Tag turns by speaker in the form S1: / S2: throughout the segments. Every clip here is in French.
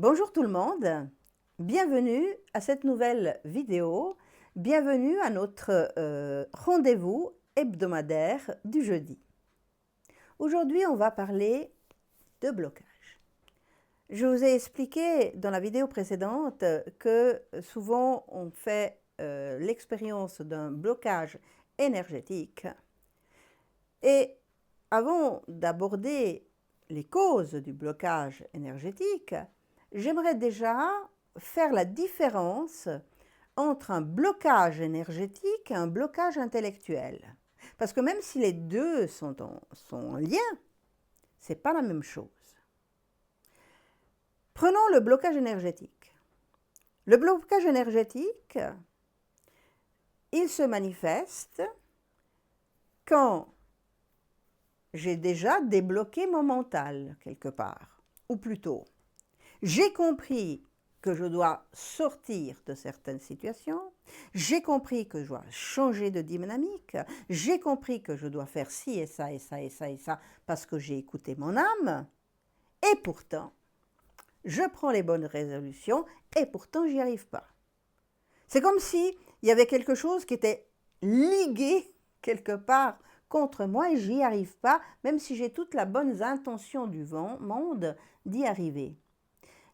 S1: Bonjour tout le monde, bienvenue à cette nouvelle vidéo, bienvenue à notre rendez-vous hebdomadaire du jeudi. Aujourd'hui, on va parler de blocage. Je vous ai expliqué dans la vidéo précédente que souvent on fait l'expérience d'un blocage énergétique. Et avant d'aborder les causes du blocage énergétique, j'aimerais déjà faire la différence entre un blocage énergétique et un blocage intellectuel. Parce que même si les deux sont en lien, ce n'est pas la même chose. Prenons le blocage énergétique. Le blocage énergétique, il se manifeste quand j'ai déjà débloqué mon mental quelque part, ou plutôt, j'ai compris que je dois sortir de certaines situations, j'ai compris que je dois changer de dynamique, j'ai compris que je dois faire ci et ça et ça et ça et ça parce que j'ai écouté mon âme, et pourtant, je prends les bonnes résolutions et pourtant j'y arrive pas. C'est comme si il y avait quelque chose qui était ligué quelque part contre moi et j'y arrive pas, même si j'ai toutes les bonnes intentions du monde d'y arriver.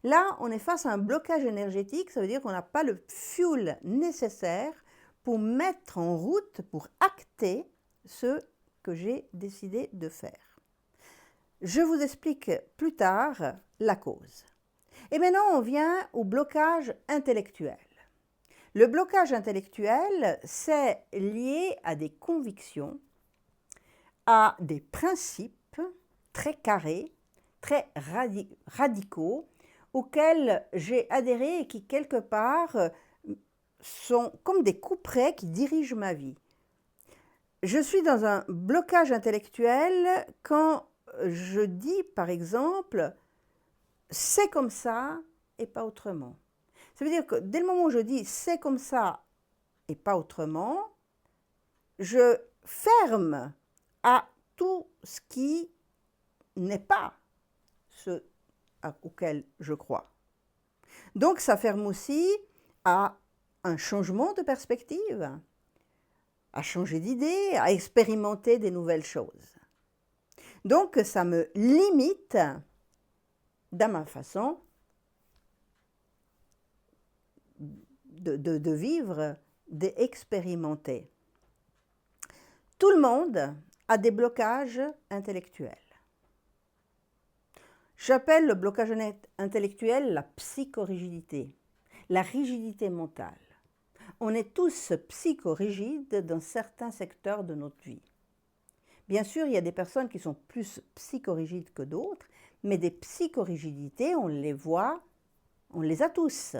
S1: Là, on est face à un blocage énergétique, ça veut dire qu'on n'a pas le fuel nécessaire pour mettre en route, pour acter ce que j'ai décidé de faire. Je vous explique plus tard la cause. Et maintenant, on vient au blocage intellectuel. Le blocage intellectuel, c'est lié à des convictions, à des principes très carrés, très radicaux, auxquels j'ai adhéré et qui, quelque part, sont comme des couperets qui dirigent ma vie. Je suis dans un blocage intellectuel quand je dis, par exemple, c'est comme ça et pas autrement. Ça veut dire que dès le moment où je dis c'est comme ça et pas autrement, je ferme à tout ce qui n'est pas ce auquel je crois. Donc ça ferme aussi à un changement de perspective, à changer d'idée, à expérimenter des nouvelles choses. Donc ça me limite dans ma façon de vivre, d'expérimenter. Tout le monde a des blocages intellectuels. J'appelle le blocage intellectuel la psychorigidité, la rigidité mentale. On est tous psychorigides dans certains secteurs de notre vie. Bien sûr, il y a des personnes qui sont plus psychorigides que d'autres, mais des psychorigidités, on les voit, on les a tous.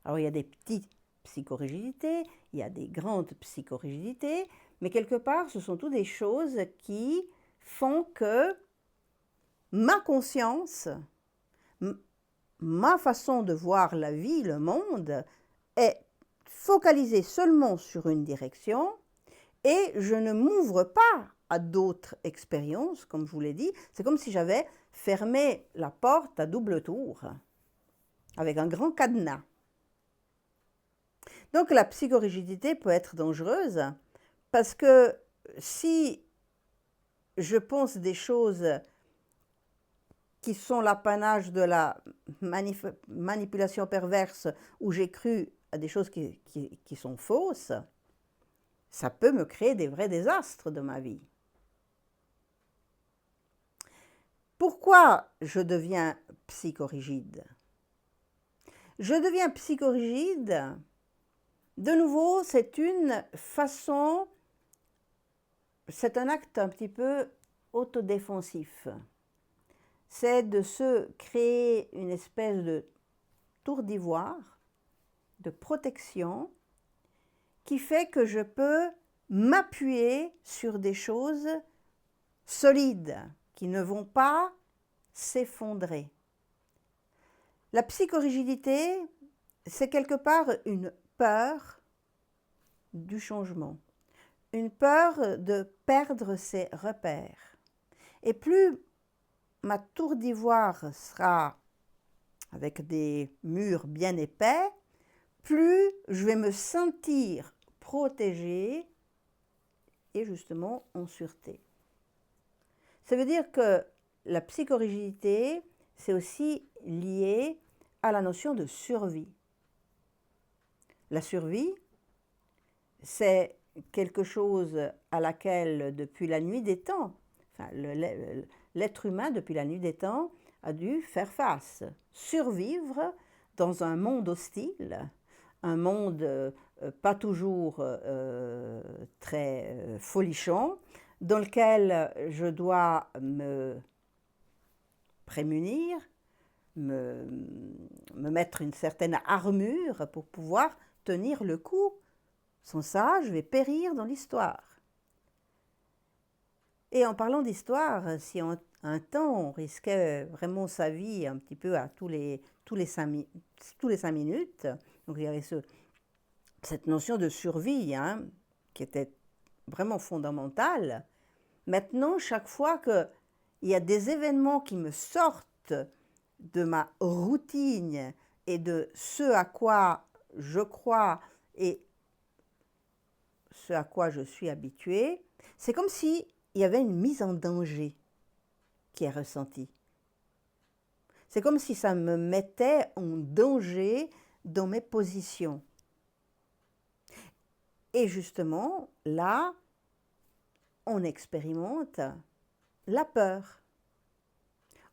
S1: Alors il y a des petites psychorigidités, il y a des grandes psychorigidités, mais quelque part, ce sont toutes des choses qui font que ma conscience, ma façon de voir la vie, le monde, est focalisée seulement sur une direction et je ne m'ouvre pas à d'autres expériences, comme je vous l'ai dit. C'est comme si j'avais fermé la porte à double tour, avec un grand cadenas. Donc la psychorigidité peut être dangereuse parce que si je pense des choses qui sont l'apanage de la manipulation perverse où j'ai cru à des choses qui sont fausses, ça peut me créer des vrais désastres de ma vie. Pourquoi je deviens psychorigide? Je deviens psychorigide, de nouveau, c'est une façon, c'est un acte un petit peu autodéfensif. C'est de se créer une espèce de tour d'ivoire, de protection, qui fait que je peux m'appuyer sur des choses solides, qui ne vont pas s'effondrer. La psychorigidité, c'est quelque part une peur du changement, une peur de perdre ses repères. Et plus ma tour d'ivoire sera avec des murs bien épais, plus je vais me sentir protégée et justement en sûreté. Ça veut dire que la psychorigidité, c'est aussi lié à la notion de survie. La survie, c'est quelque chose à laquelle, depuis la nuit des temps, enfin, l'être humain, depuis la nuit des temps, a dû faire face, survivre dans un monde hostile, un monde pas toujours très folichon, dans lequel je dois me prémunir, me mettre une certaine armure pour pouvoir tenir le coup. Sans ça, je vais périr dans l'histoire. Et en parlant d'histoire, si un temps on risquait vraiment sa vie un petit peu à tous les 5 minutes, donc il y avait cette notion de survie hein, qui était vraiment fondamentale. Maintenant, chaque fois qu'il y a des événements qui me sortent de ma routine et de ce à quoi je crois et ce à quoi je suis habituée, c'est comme s'il y avait une mise en danger qui est ressentie. C'est comme si ça me mettait en danger dans mes positions. Et justement, là, on expérimente la peur.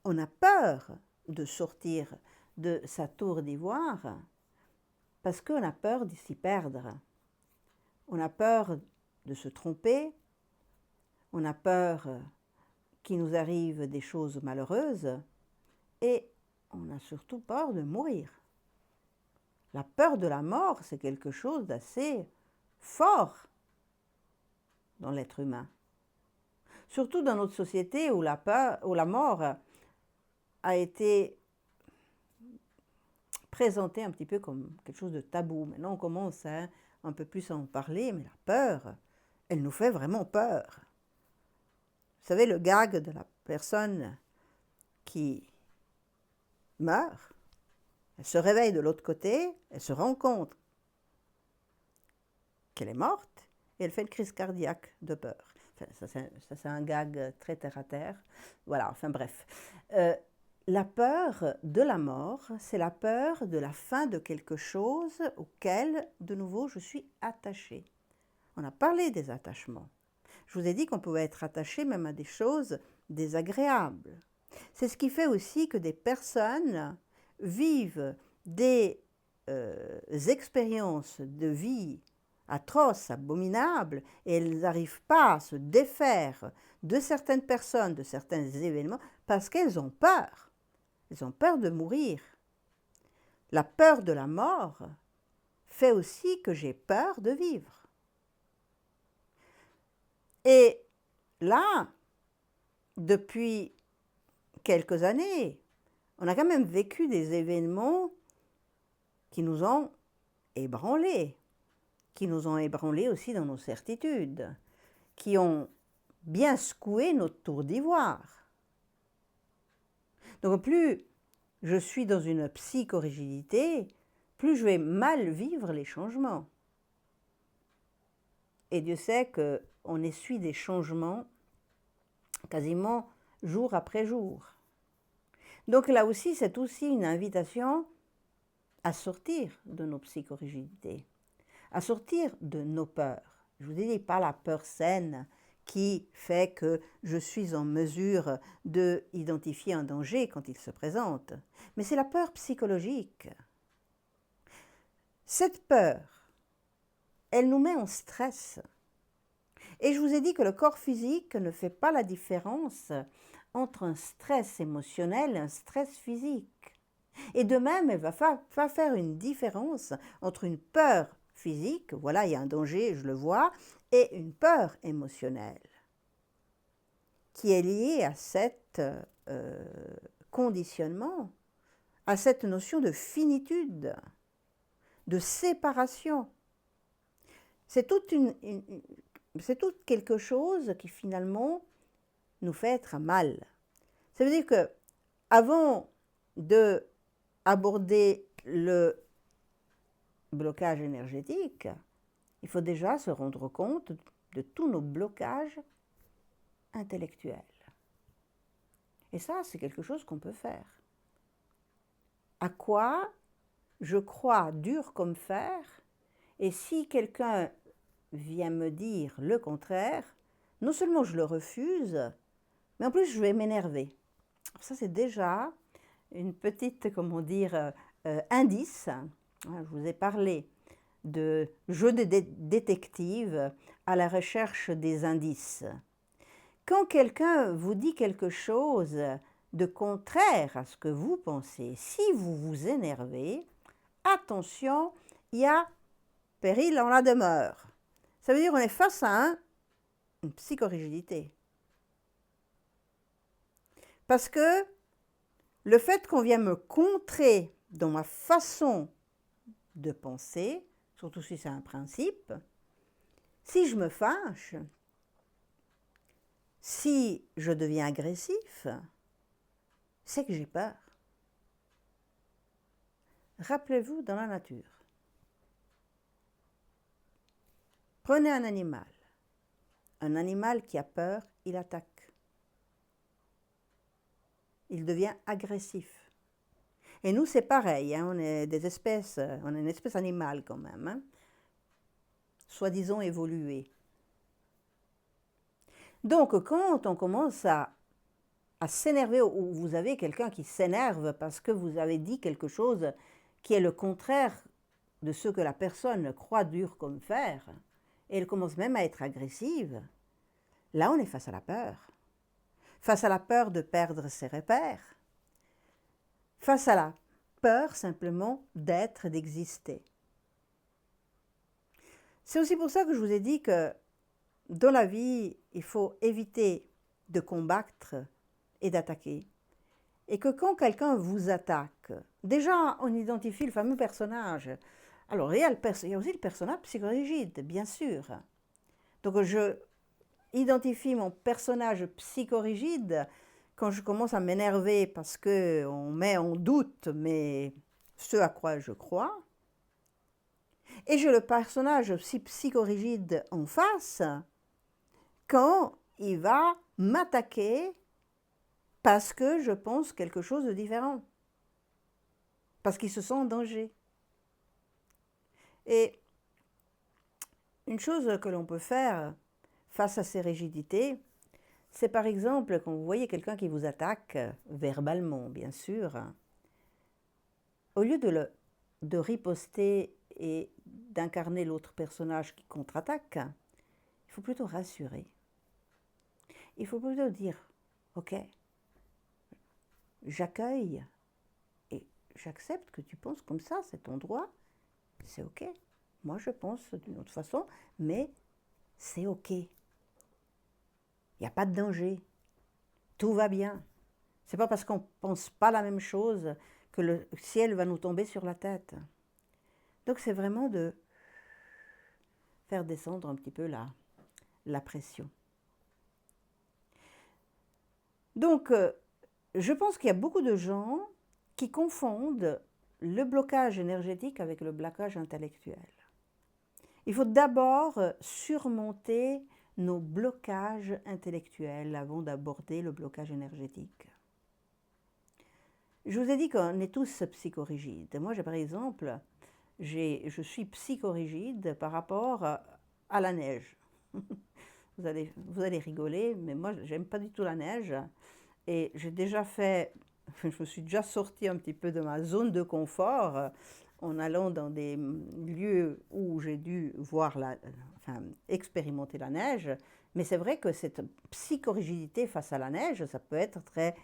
S1: On a peur de sortir de sa tour d'ivoire parce qu'on a peur de s'y perdre. On a peur de se tromper, on a peur qu'il nous arrive des choses malheureuses et on a surtout peur de mourir. La peur de la mort, c'est quelque chose d'assez fort dans l'être humain. Surtout dans notre société où la mort a été présentée un petit peu comme quelque chose de tabou. Maintenant, on commence à un peu plus en parler, mais la peur, elle nous fait vraiment peur. Vous savez, le gag de la personne qui meurt, elle se réveille de l'autre côté, elle se rend compte qu'elle est morte et elle fait une crise cardiaque de peur. Enfin, ça c'est un gag très terre-à-terre. Voilà, enfin bref. La peur de la mort, c'est la peur de la fin de quelque chose auquel, de nouveau, je suis attachée. On a parlé des attachements. Je vous ai dit qu'on pouvait être attaché même à des choses désagréables. C'est ce qui fait aussi que des personnes vivent des expériences de vie atroces, abominables, et elles n'arrivent pas à se défaire de certaines personnes, de certains événements, parce qu'elles ont peur. Elles ont peur de mourir. La peur de la mort fait aussi que j'ai peur de vivre. Et là, depuis quelques années, on a quand même vécu des événements qui nous ont ébranlés, qui nous ont ébranlés aussi dans nos certitudes, qui ont bien secoué notre tour d'ivoire. Donc plus je suis dans une psychorigidité, plus je vais mal vivre les changements. Et Dieu sait qu'on essuie des changements quasiment jour après jour. Donc là aussi, c'est aussi une invitation à sortir de nos psychorigidités, à sortir de nos peurs. Je vous ai dit, pas la peur saine qui fait que je suis en mesure d'identifier un danger quand il se présente, mais c'est la peur psychologique. Cette peur, elle nous met en stress. Et je vous ai dit que le corps physique ne fait pas la différence entre un stress émotionnel et un stress physique. Et de même, elle va faire une différence entre une peur physique, voilà, il y a un danger, je le vois, et une peur émotionnelle qui est liée à cet conditionnement, à cette notion de finitude, de séparation. C'est tout quelque chose qui finalement nous fait être mal. Ça veut dire que avant de aborder le blocage énergétique, il faut déjà se rendre compte de tous nos blocages intellectuels. Et ça, c'est quelque chose qu'on peut faire. À quoi je crois dur comme fer, et si quelqu'un vient me dire le contraire, non seulement je le refuse, mais en plus je vais m'énerver. Ça, c'est déjà une petite, comment dire, indice. Je vous ai parlé de jeu de détective à la recherche des indices. Quand quelqu'un vous dit quelque chose de contraire à ce que vous pensez, si vous vous énervez, attention, il y a péril en la demeure. Ça veut dire qu'on est face à une psychorigidité. Parce que le fait qu'on vienne me contrer dans ma façon de penser, surtout si c'est un principe, si je me fâche, si je deviens agressif, c'est que j'ai peur. Rappelez-vous dans la nature. Prenez un animal. Un animal qui a peur, il attaque. Il devient agressif. Et nous, c'est pareil, hein, on est des espèces, on est une espèce animale quand même, hein, soi-disant évoluée. Donc, quand on commence à s'énerver, ou vous avez quelqu'un qui s'énerve parce que vous avez dit quelque chose qui est le contraire de ce que la personne croit dur comme fer, et elle commence même à être agressive, là on est face à la peur. Face à la peur de perdre ses repères. Face à la peur simplement d'être, d'exister. C'est aussi pour ça que je vous ai dit que dans la vie, il faut éviter de combattre et d'attaquer. Et que quand quelqu'un vous attaque, déjà on identifie le fameux personnage. Alors il y a aussi le personnage psychorigide, bien sûr. Donc je identifie mon personnage psychorigide quand je commence à m'énerver parce qu'on met en doute ce à quoi je crois. Et j'ai le personnage psychorigide en face quand il va m'attaquer parce que je pense quelque chose de différent. Parce qu'il se sent en danger. Et une chose que l'on peut faire face à ces rigidités, c'est par exemple quand vous voyez quelqu'un qui vous attaque, verbalement bien sûr, au lieu de riposter et d'incarner l'autre personnage qui contre-attaque, il faut plutôt rassurer. Il faut plutôt dire, ok, j'accueille et j'accepte que tu penses comme ça, c'est ton droit, c'est ok. Moi je pense d'une autre façon, mais c'est ok. Il n'y a pas de danger. Tout va bien. C'est pas parce qu'on ne pense pas la même chose que le ciel va nous tomber sur la tête. Donc c'est vraiment de faire descendre un petit peu la pression. Donc je pense qu'il y a beaucoup de gens qui confondent le blocage énergétique avec le blocage intellectuel. Il faut d'abord surmonter nos blocages intellectuels avant d'aborder le blocage énergétique. Je vous ai dit qu'on est tous psychorigides. Moi, par exemple, je suis psychorigide par rapport à la neige. Vous allez rigoler, mais moi, j'aime pas du tout la neige. Et j'ai déjà je me suis déjà sortie un petit peu de ma zone de confort en allant dans des lieux où j'ai dû expérimenter la neige. Mais c'est vrai que cette psychorigidité face à la neige, ça peut être très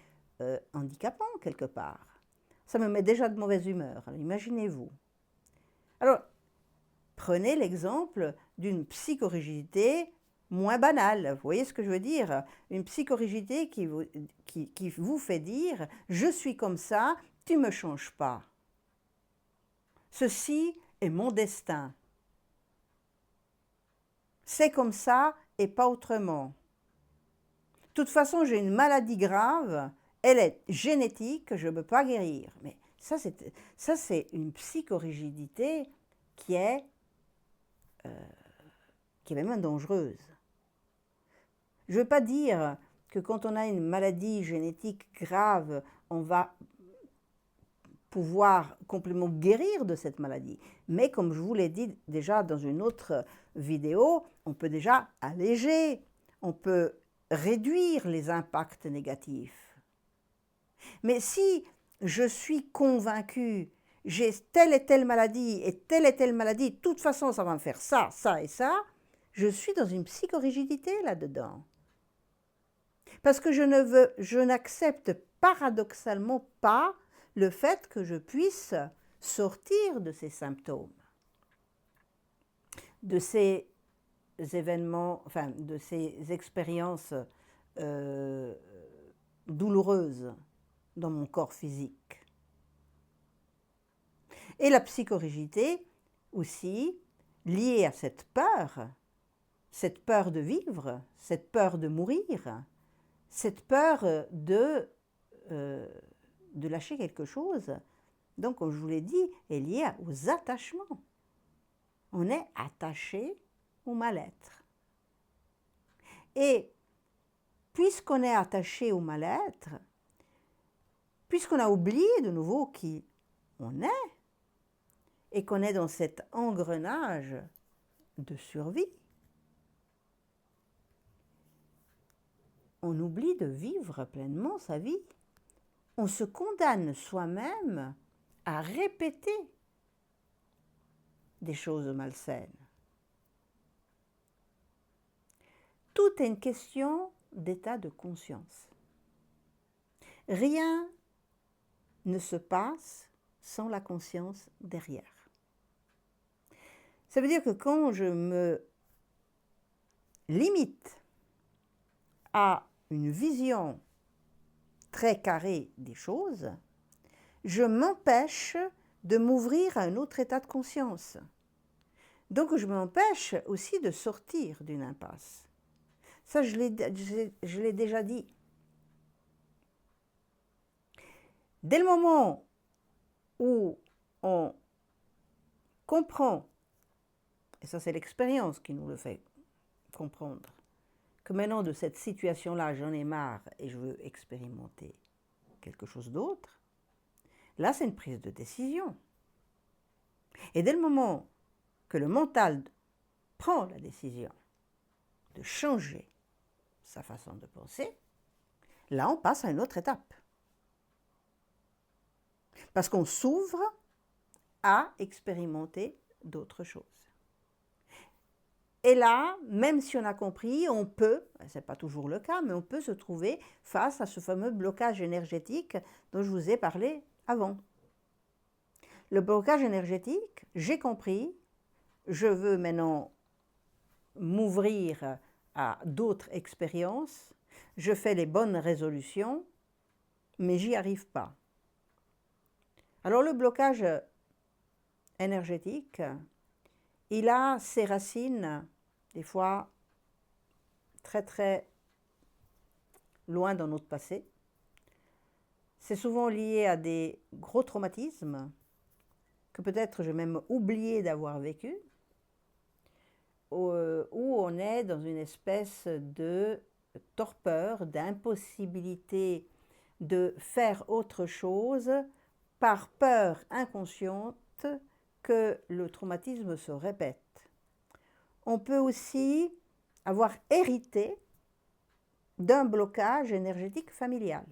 S1: handicapant quelque part. Ça me met déjà de mauvaise humeur, imaginez-vous. Alors, prenez l'exemple d'une psychorigidité moins banale. Vous voyez ce que je veux dire? Une psychorigidité qui vous fait dire « je suis comme ça, tu ne me changes pas ». Ceci est mon destin. C'est comme ça et pas autrement. De toute façon, j'ai une maladie grave, elle est génétique, je ne peux pas guérir. Mais Ça, c'est une psychorigidité qui est même dangereuse. Je ne veux pas dire que quand on a une maladie génétique grave, on va pouvoir complètement guérir de cette maladie. Mais comme je vous l'ai dit déjà dans une autre vidéo, on peut déjà alléger, on peut réduire les impacts négatifs. Mais si je suis convaincue, j'ai telle et telle maladie, de toute façon ça va me faire ça, ça et ça, je suis dans une psychorigidité là-dedans. Parce que je n'accepte paradoxalement pas le fait que je puisse sortir de ces symptômes, de ces événements, enfin de ces expériences douloureuses dans mon corps physique. Et la psychorigidité aussi liée à cette peur de vivre, cette peur de mourir, cette peur de lâcher quelque chose. Donc, comme je vous l'ai dit, est liée aux attachements. On est attaché au mal-être. Et puisqu'on est attaché au mal-être, puisqu'on a oublié de nouveau qui on est, et qu'on est dans cet engrenage de survie, on oublie de vivre pleinement sa vie. On se condamne soi-même à répéter des choses malsaines. Tout est une question d'état de conscience. Rien ne se passe sans la conscience derrière. Ça veut dire que quand je me limite à une vision très carrée des choses, je m'empêche de m'ouvrir à un autre état de conscience. Donc je m'empêche aussi de sortir d'une impasse. Ça, je l'ai déjà dit. Dès le moment où on comprend, et ça c'est l'expérience qui nous le fait comprendre, que maintenant de cette situation-là, j'en ai marre et je veux expérimenter quelque chose d'autre, là c'est une prise de décision. Et dès le moment que le mental prend la décision de changer sa façon de penser, là on passe à une autre étape. Parce qu'on s'ouvre à expérimenter d'autres choses. Et là, même si on a compris, on peut, ce n'est pas toujours le cas, mais on peut se trouver face à ce fameux blocage énergétique dont je vous ai parlé avant. Le blocage énergétique, j'ai compris, je veux maintenant m'ouvrir à d'autres expériences, je fais les bonnes résolutions, mais j'y arrive pas. Alors le blocage énergétique, il a ses racines, des fois, très très loin dans notre passé. C'est souvent lié à des gros traumatismes que peut-être j'ai même oublié d'avoir vécu, où on est dans une espèce de torpeur, d'impossibilité de faire autre chose par peur inconsciente que le traumatisme se répète. On peut aussi avoir hérité d'un blocage énergétique familial,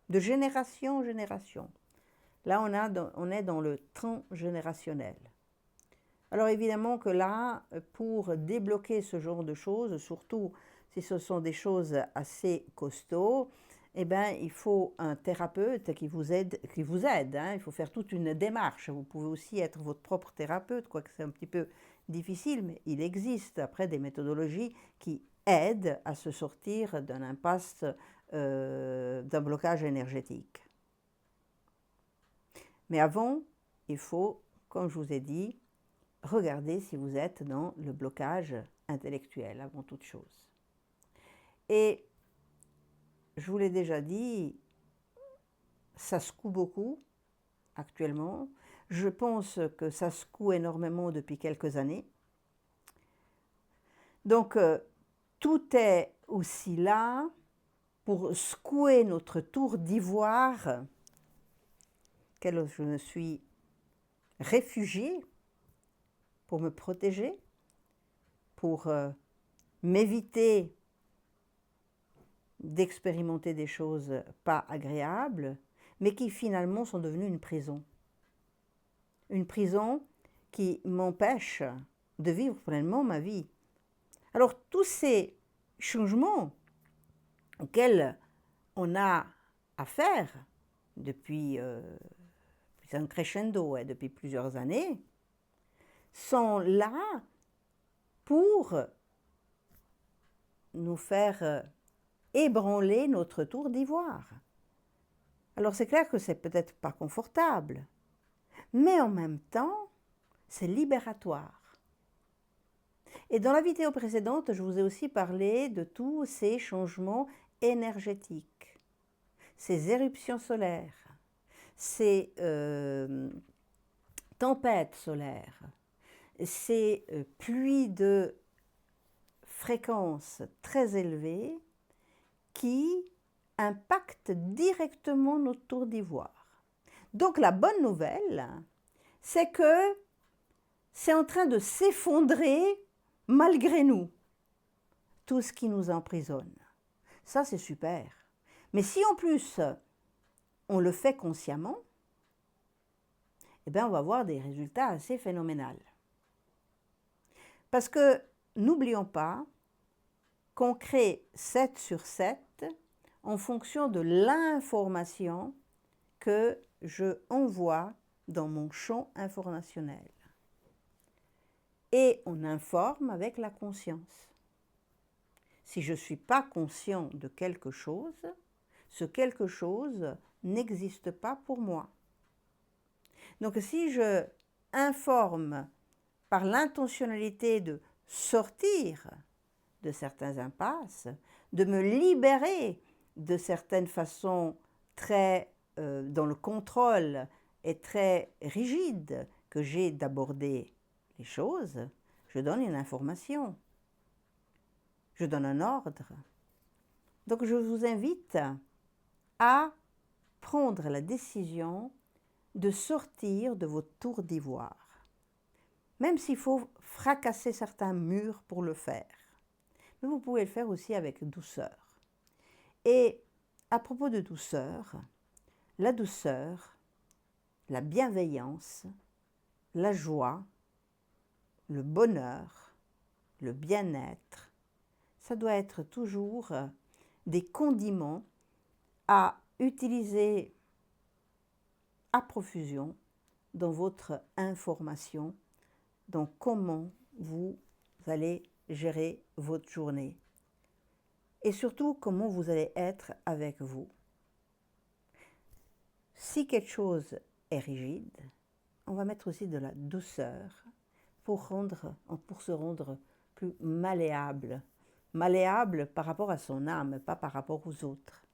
S1: de génération en génération. Là, on est dans le transgénérationnel. Alors évidemment que là, pour débloquer ce genre de choses, surtout si ce sont des choses assez costauds, eh bien, il faut un thérapeute qui vous aide. Hein. Il faut faire toute une démarche. Vous pouvez aussi être votre propre thérapeute, quoique c'est un petit peu difficile, mais il existe après des méthodologies qui aident à se sortir d'un impasse, d'un blocage énergétique. Mais avant, il faut, comme je vous ai dit, regarder si vous êtes dans le blocage intellectuel avant toute chose. Et je vous l'ai déjà dit, ça secoue beaucoup actuellement. Je pense que ça secoue énormément depuis quelques années. Donc, tout est aussi là pour secouer notre tour d'ivoire, auquel je me suis réfugiée pour me protéger, pour m'éviter d'expérimenter des choses pas agréables, mais qui finalement sont devenues une prison. Une prison qui m'empêche de vivre pleinement ma vie. Alors tous ces changements auxquels on a à faire depuis un crescendo, depuis plusieurs années, sont là pour nous faire ébranler notre tour d'ivoire. Alors c'est clair que c'est peut-être pas confortable, mais en même temps, c'est libératoire. Et dans la vidéo précédente, je vous ai aussi parlé de tous ces changements énergétiques, ces éruptions solaires, ces tempêtes solaires, ces pluies de fréquences très élevées qui impactent directement notre tour d'ivoire. Donc la bonne nouvelle, c'est que c'est en train de s'effondrer malgré nous, tout ce qui nous emprisonne. Ça, c'est super. Mais si en plus, on le fait consciemment, eh bien, on va avoir des résultats assez phénoménaux. Parce que n'oublions pas qu'on crée 7 sur 7 en fonction de l'information que je envoie dans mon champ informationnel. Et on informe avec la conscience. Si je ne suis pas conscient de quelque chose, ce quelque chose n'existe pas pour moi. Donc si je informe par l'intentionnalité de sortir de certaines impasses, de me libérer de certaines façons très dans le contrôle et très rigide que j'ai d'aborder les choses, je donne une information, je donne un ordre. Donc je vous invite à prendre la décision de sortir de votre tour d'ivoire, même s'il faut fracasser certains murs pour le faire. Mais vous pouvez le faire aussi avec douceur. Et à propos de douceur, la bienveillance, la joie, le bonheur, le bien-être, ça doit être toujours des condiments à utiliser à profusion dans votre information, dans comment vous allez gérer votre journée et surtout comment vous allez être avec vous. Si quelque chose est rigide, on va mettre aussi de la douceur pour se rendre plus malléable. Malléable par rapport à son âme, pas par rapport aux autres.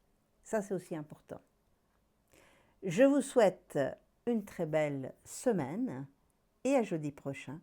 S1: Ça, c'est aussi important. Je vous souhaite une très belle semaine et à jeudi prochain